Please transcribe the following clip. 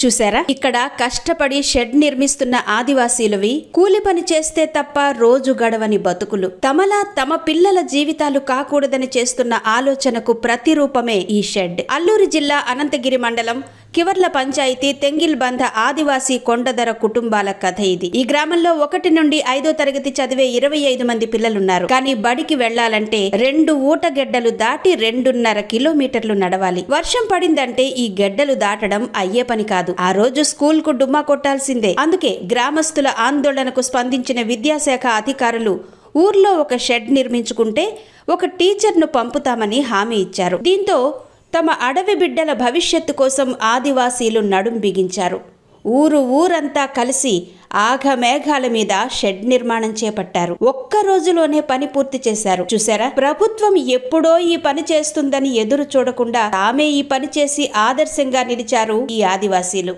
చూసారా, ఇక్కడ కష్టపడి షెడ్ నిర్మిస్తున్న ఆదివాసీలవి కూలి పని చేస్తే తప్ప రోజు గడవని బతుకులు. తమలా తమ పిల్లల జీవితాలు కాకూడదని చేస్తున్న ఆలోచనకు ప్రతిరూపమే ఈ షెడ్. అల్లూరి జిల్లా అనంతగిరి మండలం కివర్ల పంచాయతీ తెంగిల్బంధ ఆదివాసీ కొండదర కుటుంబాల కథ ఇది. ఈ గ్రామంలో 1 నుండి 5వ తరగతి చదివే 25 మంది పిల్లలున్నారు. కానీ బడికి వెళ్లాలంటే 2 ఊటగెడ్డలు దాటి 2.5 కిలోమీటర్లు నడవాలి. వర్షం పడిందంటే ఈ గెడ్డలు దాటడం అయ్యే పని కాదు. ఆ రోజు స్కూల్ కు డుమ్మా కొట్టాల్సిందే. అందుకే గ్రామస్తుల ఆందోళనకు స్పందించిన విద్యాశాఖ అధికారులు ఊర్లో ఒక షెడ్ నిర్మించుకుంటే ఒక టీచర్ను పంపుతామని హామీ ఇచ్చారు. దీంతో తమ అడవి బిడ్డల భవిష్యత్తు కోసం ఆదివాసీలు నడుం బిగించారు. ఊరంతా కలిసి ఆఘమేఘాల మీద షెడ్ నిర్మాణం చేపట్టారు. ఒక్క రోజులోనే పని పూర్తి చేశారు. చూసారా, ప్రభుత్వం ఎప్పుడో ఈ పని చేస్తుందని ఎదురు చూడకుండా తామే ఈ పని చేసి ఆదర్శంగా నిలిచారు ఈ ఆదివాసీలు.